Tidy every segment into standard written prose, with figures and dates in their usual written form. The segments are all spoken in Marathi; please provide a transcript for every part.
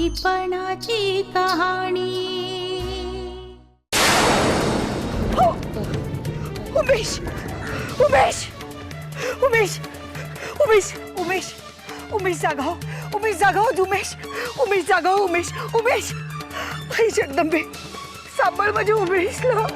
बालपणाची कहाणी। उमेश उमेश उमेश उमेश उमेश उमेश जागा उमेश जागा उमेश उमेश जागा उमेश उमेश आई जगदंबे सांभाळ माझ्या उमेशला।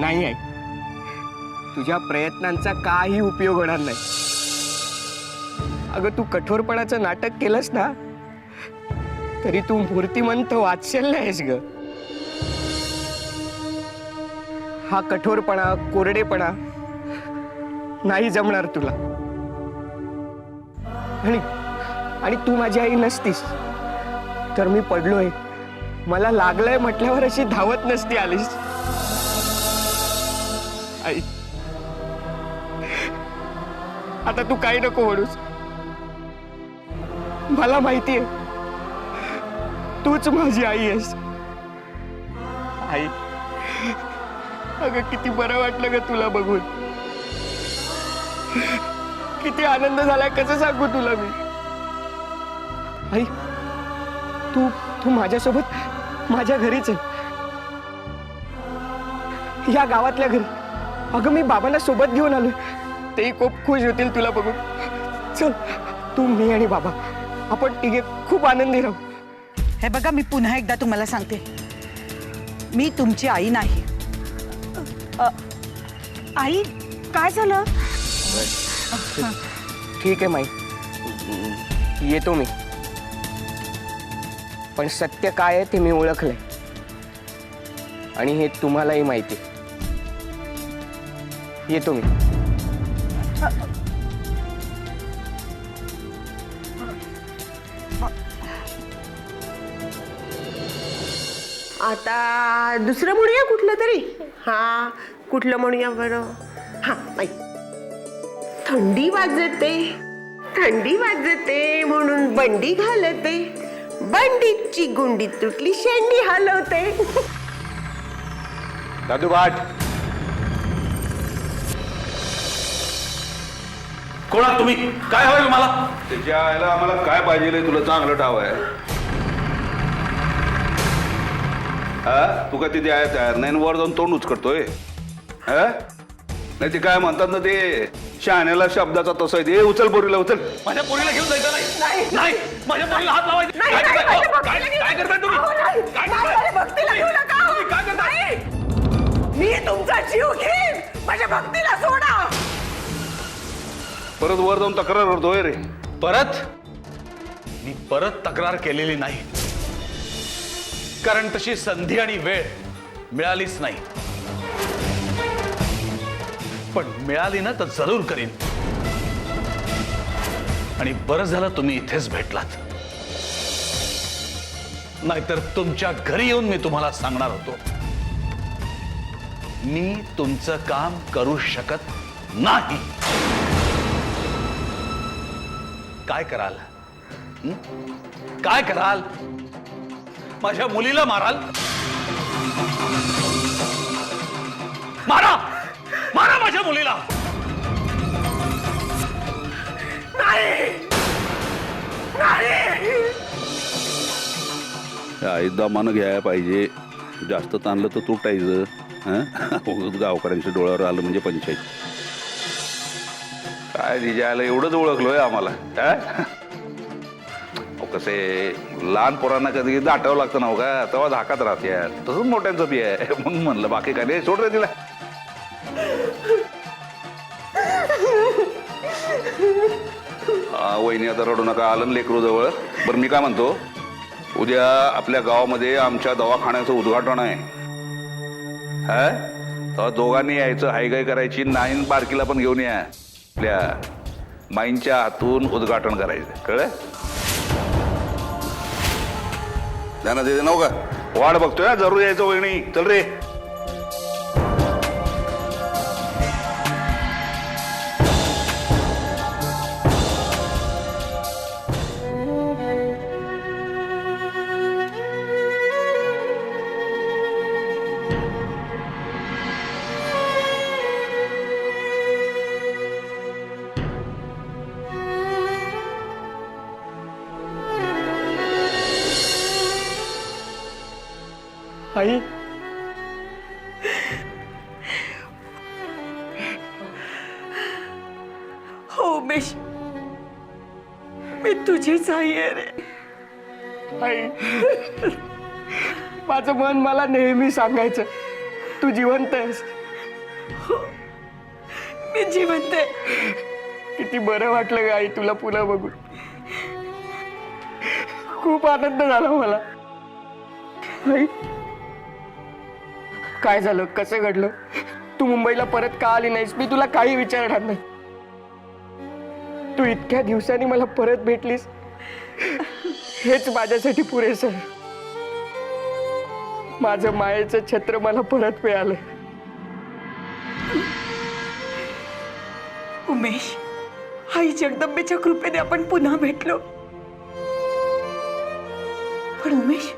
नाही आहे, तुझ्या प्रयत्नांचा काही उपयोग होणार नाही। अगं तू कठोरपणाचं नाटक केलंस ना तरी तू मूर्तिमंत वात्सल्य आहेस ग। हा कठोरपणा कोरडेपणा नाही जमणार तुला। आणि तू माझी आई नसतीस तर मी पडलोय, मला लागलंय म्हटल्यावर अशी धावत नसती आलीस। आई आता तू काही नको म्हणूस, मला माहितीये तूच माझी आई आहेस। आई अगं किती बरं वाटलं ग तुला बघून, किती आनंद झाला कसं सांगू तुला मी। आई तू तू माझ्यासोबत माझ्या घरीच आहे, या गावातल्या घरी। अगं मी बाबांना सोबत घेऊन आलोय, तेही खूप खुश होतील तुला बघून। चल तू मी आणि बाबा आपण तिघे खूप आनंदी राहू। हे बघा मी पुन्हा एकदा तुम्हाला सांगते, मी तुमची आई नाही। आई काय झालं? ठीक आहे माई, येतो मी। पण सत्य काय आहे ते मी ओळखलंय आणि हे तुम्हालाही माहिती। येतो मी। आता दुसरं म्हणूया कुठलं तरी। हा कुठलं म्हणूया बरं? हा माहित, थंडी वाजते म्हणून बंडी घालते, बंडीची गुंडी तुटली शेंडी हलवते। दादू भाट कोणा तुम्ही? काय हवंय मला? त्याच्या आईला आम्हाला काय पाहिजे तुला चांगलं डाव आहे। हा तू का तिथे आहे तयार नाही, वर जाऊन तोंड उचकटतोय। हा नाही ते काय म्हणतात ना ते शहाण्याला शब्दाचा तसं आहे ते। उचल पोरीला उचल। माझ्या पोरीला घेऊन जायचं नाही, नाही माझ्या पोरीला हात लावायचा नाही। काय करताय तुम्ही? काय करताय? मी तुमचा जीव घेईन, माझ्या भक्तीला सोडा। परत वर जाऊन तक्रार करतोय रे। मी परत तक्रार केलेली नाही, कारण तशी संधी आणि वेळ मिळालीच नाही। पण मिळाली ना तर जरूर करीन। आणि बरं झालं तुम्ही इथेच भेटलात, नाहीतर तुमच्या घरी येऊन मी तुम्हाला सांगणार होतो मी तुमचं काम करू शकत नाही। काय कराल? काय कराल? माझ्या मुलीला माराल? मारा मारा माझ्या मुलीला। आई दमानं घ्यायला पाहिजे, जास्त ताणलं तर तुटायचं। गावकऱ्यांच्या डोळ्यावर आलं म्हणजे पंचायत। काय दिजायला एवढंच ओळखलोय आम्हाला। कसे लहान पोरांना कधी दाटावं लागतं ना हो का, तेव्हा धाकात राहते यार। तसंच मोठ्यांचं बी आहे म्हणून म्हणलं, बाकी काय नाही। सोड रे तिला। हा वहिनी आता रडू नका, आलं लेकरू जवळ। बरं मी काय म्हणतो, उद्या आपल्या गावामध्ये आमच्या दवाखान्याचं उद्घाटन आहे। हा तेव्हा दोघांनी यायचं, हायगाय करायची नाही। बारकीला पण घेऊन या, आपल्या माईंच्या हातून उद्घाटन करायचं, कळलं? त्यांना दे नव का, वाट बघतोय जरूर यायचं वहिनी। चल रे। आई हो उमेश, मी तुझीच आई आहे रे. आई माझं मन मला नेहमी सांगायचं तू जिवंत आहेस. मी जिवंत आहे. किती बरं वाटलं ग आई तुला पुन्हा बघून. खूप आनंद झाला मला. आई काय झालं, कसं घडलं, तू मुंबईला परत का आली नाहीस, मी तुला काही विचारणार नाही. तू इतक्या दिवसांनी मला परत भेटलीस हेच माझ्यासाठी पुरेसं आहे. माझं मायेचं छत्र मला परत मिळालं. उमेश, आई जगदंबेच्या कृपेने आपण पुन्हा भेटलो. पण उमेश,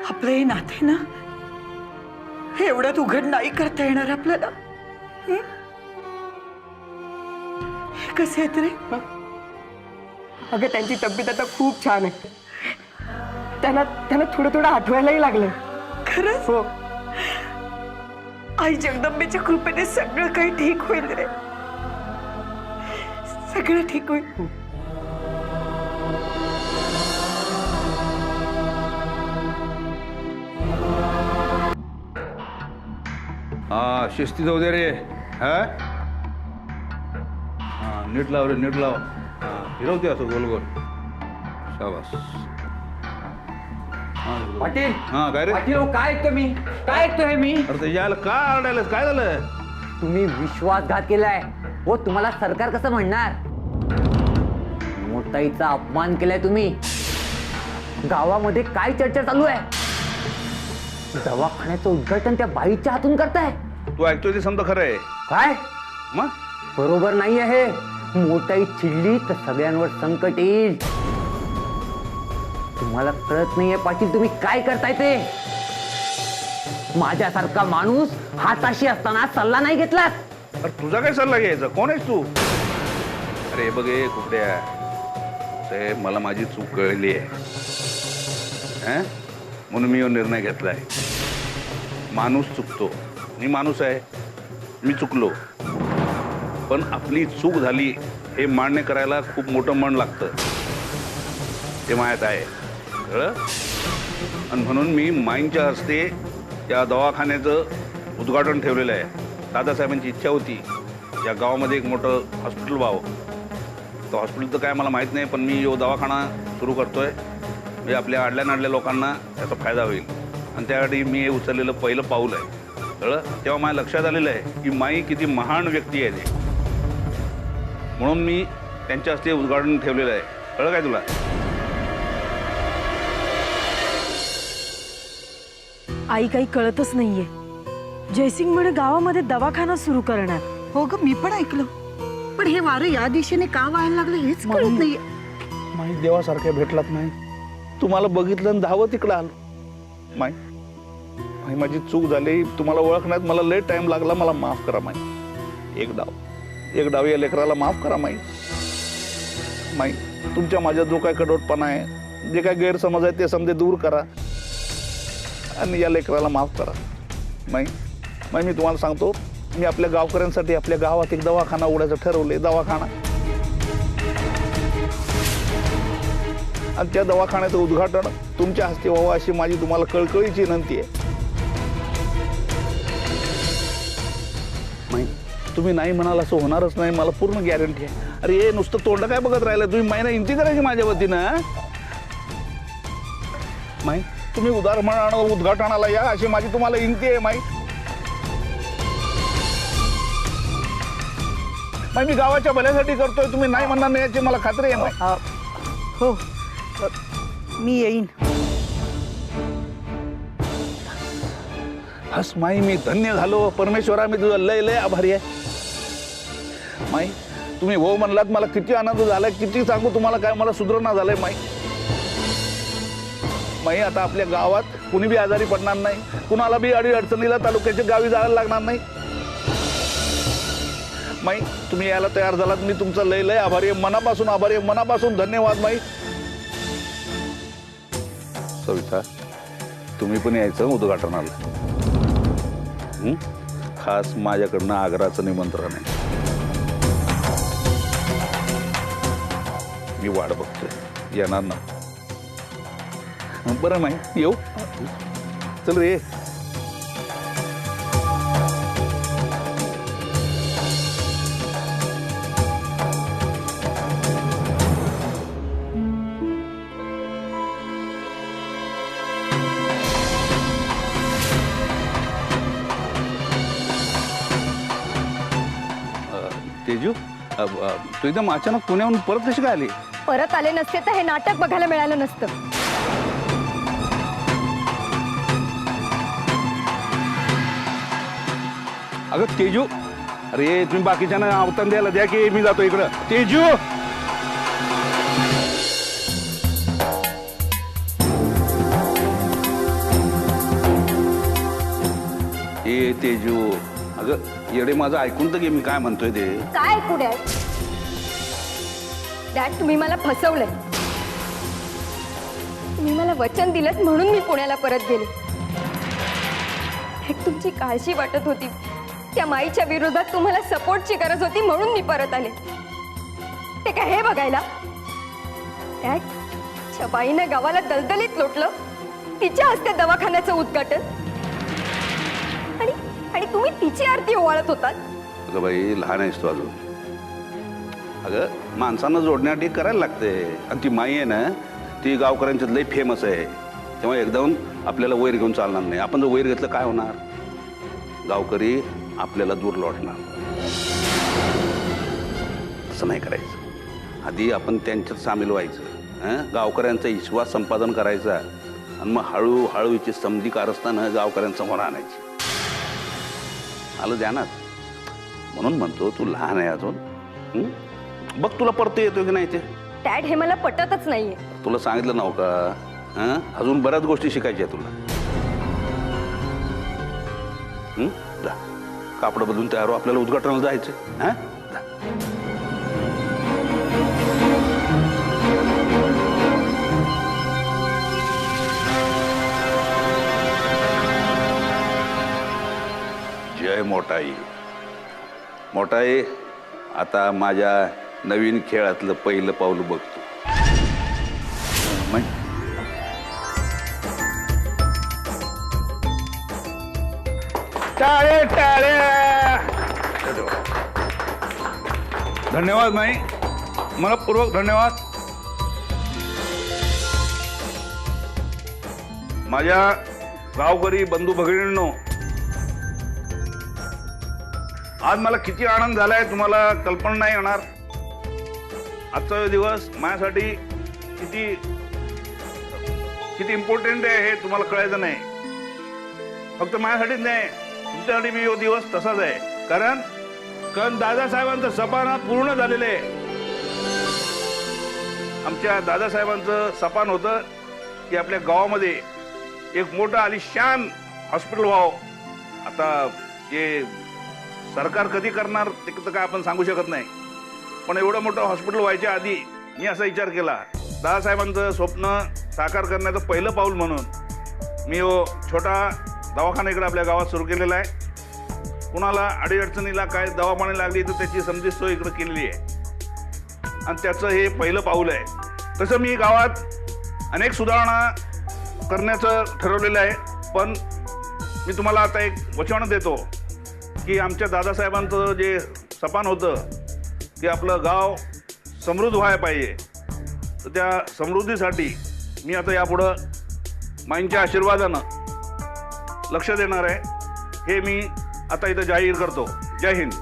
आपलं हे नाते ना, हे एवढ्यात उघड नाही करता येणार आपल्याला. हे कसे आहेत रे? अगं त्यांची तब्येत आता खूप छान आहे. त्यांना थोडं थोडं आठवायलाही लागलंय. खरंच? हो. आई जगदंबेच्या कृपेने सगळं काही ठीक होईल रे. सगळं ठीक होईल. हा शिस्ती जाऊ दे रे. हा नीट लाव रे, नीट लाव. फिरवते असं गोल गोल. शाबास. पाटील, हा काय रे? पाटील हो, काय ऐकतो मी, काय ऐकतोय मी? अरे ते यायला का आरडायला, काय झालं? तुम्ही विश्वासघात केलाय हो. तुम्हाला सरकार कसं म्हणणार? मोठाईचा अपमान केलाय तुम्ही. गावामध्ये काय चर्चा चालू आहे? दवाखान्याचं उद्घाटन त्या बाईच्या हातून करताय. तू ऐकतोय ते समजा खरं आहे. काय मग बरोबर नाही आहे. मोठाई चिडली तर सगळ्यांवर संकट येईल. तुम्हाला कळत नाहीये पाटील तुम्ही काय करताय ते. माझ्यासारखा माणूस हाताशी असताना सल्ला नाही घेतलात. अरे तुझा काय सल्ला घ्यायचा? कोण आहेस तू? अरे बघ ए कुकड्या, ते मला माझी चूक कळली आहे. म्हणून मी निर्णय घेतलाय. माणूस चुकतो, मी माणूस आहे, मी चुकलो. पण आपली चूक झाली हे मान्य करायला खूप मोठं मन लागतं. ते मायात आहे कळलं. आणि म्हणून मी माईंच्या हस्ते या दवाखान्याचं उद्घाटन ठेवलेलं आहे. दादासाहेबांची इच्छा होती या गावामध्ये एक मोठं हॉस्पिटल व्हावं. तर हॉस्पिटल तर काय मला माहीत नाही, पण मी यो दवाखाना सुरू करतोय. म्हणजे आपल्या आडल्या नाडल्या लोकांना त्याचा फायदा होईल. आणि त्यासाठी मी हे उचललेलं पहिलं पाऊल आहे कळलं. तेव्हा माझ्या लक्षात आलेलं आहे की माई किती महान व्यक्ती आहे ते. म्हणून मी त्यांच्या हस्ते उद्घाटन ठेवलेलं आहे कळलं काय तुला? आई काही कळतच नाहीये. जयसिंग म्हणे गावामध्ये दवाखाना सुरू करणार. हो ग, मी पण ऐकलं. पण हे वारं या दिशेने का व्हायला लागलं हेच कळत नाहीये. माई देवासारख्या भेटलात नाही. तुम्हाला बघितलं आणि धावत तिकडं आलो. माई माई माझी चूक झाली. तुम्हाला ओळखण्यात मला लय टाइम लागला. मला माफ करा माई. एक डाव या लेकराला माफ करा माई. माई तुमच्या माझ्या जो काय कडवटपणा आहे, जे काय गैरसमज आहे ते समजे दूर करा आणि या लेकराला माफ करा. माई मी तुम्हाला सांगतो, मी आपल्या गावकऱ्यांसाठी आपल्या गावात एक दवाखाना उघडायचं ठरवले. दवाखाना आणि त्या दवाखान्याचं उद्घाटन तुमच्या हस्ते व्हावं अशी माझी तुम्हाला कळकळीची विनंती आहे. तुम्ही नाही म्हणाल असं होणारच नाही, मला पूर्ण गॅरंटी आहे. अरे हे नुसतं तोंड काय बघत राहिलं तुम्ही? महिना इंती करायची माझ्या वतीनं. माई तुम्ही उद्घाटनाला या अशी माझी तुम्हाला विनंती आहे. माई मी गावाच्या भल्यासाठी करतोय. तुम्ही नाही म्हणणार नाही याची मला खात्री आहे. माई हो, मी येईन. हस माई, मी धन्य झालो. परमेश्वरा मी तुझा लय लय आभारी आहे. माई तुम्ही हो म्हणलात, मला किती आनंद झालाय, किती सांगू तुम्हाला. काय मला सुधारणा झालंय माई. माई आता आपल्या गावात कुणी बी आजारी पडणार नाही. कुणाला बी अडी अडचणीला तालुक्याच्या गावी जायला लागणार नाही. माई तुम्ही यायला तयार झालात, मी तुमचा लय लय आभारी आहे. मनापासून आभारी आहे. मनापासून धन्यवाद माई. सविता, तुम्ही पण यायचं उद्घाटनाला. खास माझ्याकडनं आग्रहाचं निमंत्रण आहे. मी वाट बघतोय, येणार ना? बरं नाही येऊ. चल रे. तेजू, तू एकदम अचानक पुण्याहून परत कशी काय आली? परत आले नसते तर हे नाटक बघायला मिळालं नसतं. अगं तेजू, अरे तुम्ही बाकीच्यांना अवतान द्यायला द्या की मी जातो इकडं. तेजू, ए तेजू, अगं येडे माझं ऐकून तर घे मी काय म्हणतोय ते. काय ऐकू डॅड? डॅड, तुम्ही मला फसवलंय. तुम्ही मला वचन दिलं म्हणून मी पुण्याला परत गेले. डॅड, तुमची काळजी वाटत होती. त्या माईच्या विरोधात तुम्हाला सपोर्टची गरज होती म्हणून मी परत आले. ते काय हे बघायला? डॅड, छबाईनं गावाला दलदलीत लोटलं. तिच्या हस्ते दवाखान्याचं उद्घाटन आणि तुम्ही तिची आरती ओवाळत होतात. अगं बाई, लहान आहेस तू अजून. अगं माणसांना जोडण्यासाठी करायला लागते. आणि ती माई आहे ना, ती गावकऱ्यांच्यात लई फेमस आहे. तेव्हा एकदम आपल्याला वैर घेऊन चालणार नाही. आपण जर वैर घेतलं काय होणार? गावकरी आपल्याला दूर लोटणार. तसं नाही करायचं. आधी आपण त्यांच्यात सामील व्हायचं. गावकऱ्यांचा विश्वास संपादन करायचा आणि मग हळूहळू हिची समधी कारस्थानं गावकऱ्यांसमोर आणायची. आलं ध्यानात? म्हणून म्हणतो तू लहान आहे अजून. बघ तुला परत येतो की नाही ते. डॅड, हे मला पटतच नाहीये. तुला सांगितलं नव्हतं का? अजून बऱ्याच गोष्टी शिकायच्या आहेत तुला. जा, कापड बदलून तयार हो, आपल्याला उद्घाटनाला जायचं. हा, जय मोठाई. मोठाई, आता माझ्या नवीन खेळातलं पहिलं पाऊल बघतो. टाळे टाळे. धन्यवाद माई, मनपूर्वक धन्यवाद. माझ्या गावकरी बंधू भगिनींनो, आज मला किती आनंद झालाय तुम्हाला कल्पना नाही येणार. आजचा दिवस माझ्यासाठी किती किती इम्पॉर्टंट आहे हे तुम्हाला कळायचं नाही. फक्त माझ्यासाठीच नाही, तुमच्यासाठी मी हा दिवस तसाच आहे. कारण दादासाहेबांचं सपान पूर्ण झालेलं आहे. आमच्या दादासाहेबांचं सपान होतं की आपल्या गावामध्ये एक मोठं आलिशान हॉस्पिटल व्हावं. आता हे सरकार कधी करणार ते तर काय आपण सांगू शकत नाही. पण एवढं मोठं हॉस्पिटल व्हायच्या आधी मी असा विचार केला, दादासाहेबांचं स्वप्न साकार करण्याचं पहिलं पाऊल म्हणून मी छोटा दवाखाना इकडे आपल्या गावात सुरू केलेला आहे. कुणाला अडीअडचणीला काय दवापाणी लागली तर त्याची समजी सोय इकडं केलेली आहे. आणि त्याचं हे पहिलं पाऊल आहे. तसं मी गावात अनेक सुधारणा करण्याचं ठरवलेलं आहे. पण मी तुम्हाला आता एक वचन देतो की आमच्या दादासाहेबांचं जे सपान होतं की आपलं गाव समृद्ध व्हायला पाहिजे, तर त्या समृद्धीसाठी मी आता यापुढं माईंच्या आशीर्वादानं लक्ष देणार आहे. हे मी आता इथं जाहीर करतो. जय हिंद.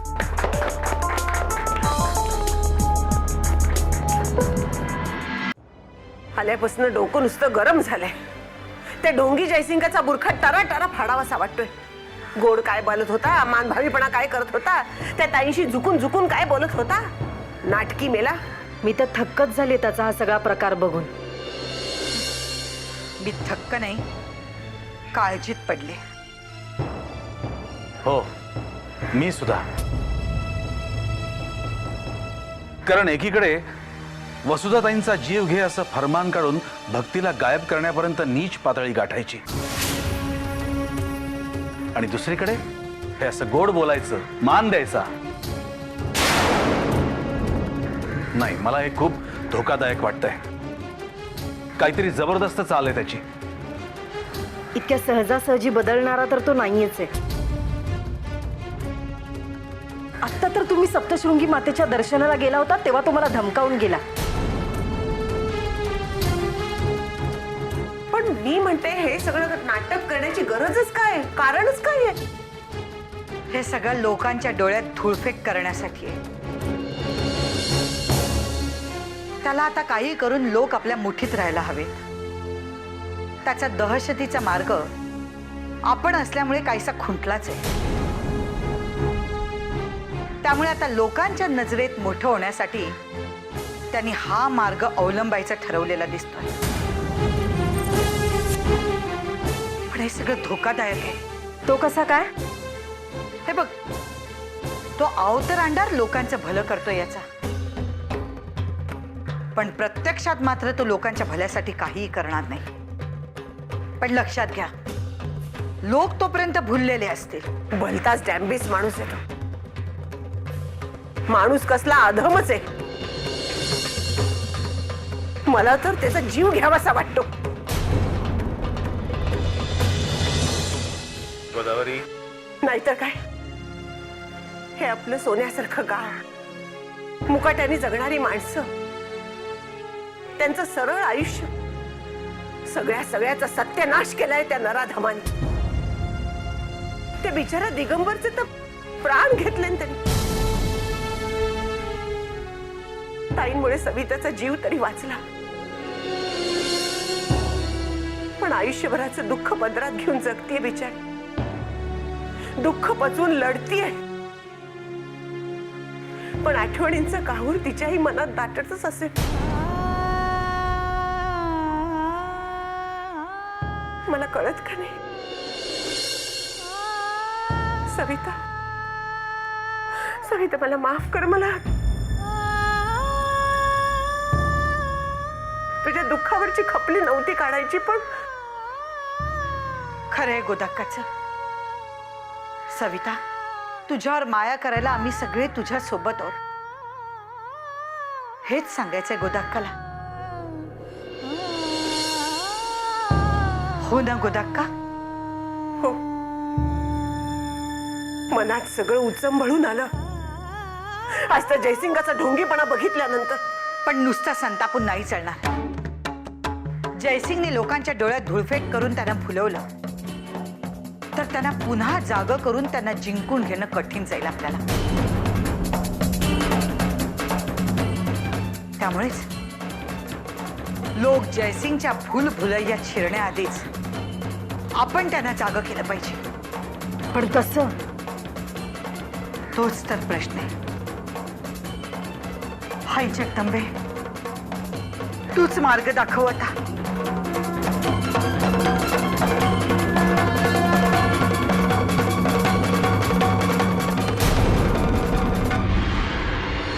आल्यापासून डोकं नुसतं गरम झालंय. ते ढोंगी जयसिंगाचा बुरखा टरा टरा फाडावासा वाटतोय. गोड काय बोलत होता, मानभावीपणा काय करत होता, त्या ताईंशी झुकून झुकून काय बोलत होता. नाटकी मेला. मी तर थक्कच झाले त्याचा हा सगळा प्रकार बघून. मी थक्क नाही, काळजीत पडले. हो, मी सुद्धा. कारण एकीकडे वसुधाताईंचा जीव घे असं फरमान काढून भक्तीला गायब करण्यापर्यंत नीच पातळी गाठायची. आणि दुसरीकडे हे असं गोड बोलायचं, मान द्यायचा. नाही, मला हे खूप धोकादायक वाटतंय. काहीतरी जबरदस्त चाल आहे त्याची. इतक्या सहजासहजी बदलणारा तर तो नाहीच आहे. आत्ता तर तुम्ही सप्तशृंगी मातेच्या दर्शनाला गेला होता तेव्हा तुम्हाला धमकावून गेला. पण मी म्हणते हे सगळं नाटक करण्याची गरजच काय, कारणच काय आहे? हे सगळं लोकांच्या डोळ्यात धूळफेक करण्यासाठी आहे. त्याला आता काही करून लोक आपल्या मुठीत राहायला हवे. त्याचा दहशतीचा मार्ग आपण असल्यामुळे काहीसा खुंटलाच आहे. त्यामुळे आता लोकांच्या नजरेत मोठं होण्यासाठी त्यांनी हा मार्ग अवलंबायचा ठरवलेला दिसतोय. पण हे सगळं धोकादायक आहे. तो कसा काय? हे बघ, तो अवतर अंडार लोकांचं भलं करतोय याचा, पण प्रत्यक्षात मात्र तो लोकांच्या भल्यासाठी काहीही करणार नाही. पण लक्षात घ्या, लोक तोपर्यंत भुललेले असतील. भलताच डॅम्बिस माणूस आहे तो. माणूस कसला अधमच आहे. मला तर त्याचा जीव घ्यावासा वाटतो. गोदावरी, नाहीतर काय, हे आपलं सोन्यासारखं गाव, मुकाट्याने जगणारी माणसं, त्यांचं सरळ आयुष्य, सगळ्याचा सत्यानाश केलाय त्या नराधमाने. ते बिचारा दिगंबरचे तर प्राण घेतले त्यांनी. ताईंमुळे सविताचा जीव तरी वाचला, पण आयुष्यभराचं दुःख पदरात घेऊन जगतीये बिचारी. दुःख पचवून लढतीये, पण आठवणींचं काहूर तिच्याही मनात दाटतच असेल. मला कळत का नाही? सविता, सविता मला माफ कर. मला तुझ्या दुःखावरची खपली नव्हती काढायची, पण खरंय गोदाक्काचं. सविता, तुझ्यावर माया करायला आम्ही सगळे तुझ्या सोबत आहोत, हेच सांगायचंय गोदाक्काला. हो ना गोदाक्का? हो, मनात सगळं उचंबळून आलं आज तर जयसिंगाचा ढोंगीपणा बघितल्यानंतर. पण नुसता संतापून नाही चालणार. जयसिंगने लोकांच्या डोळ्यात धुळफेक करून त्यांना फुलवलं तर त्यांना पुन्हा जागं करून त्यांना जिंकून घेणं कठीण जाईल आपल्याला. त्यामुळेच लोक जयसिंगच्या फुलभुलैयात शिरण्याआधीच आपण त्यांना जागं केलं पाहिजे. पण कसं? तोच तर प्रश्न आहे. हाय जगदंबे, तूच मार्ग दाखव आता.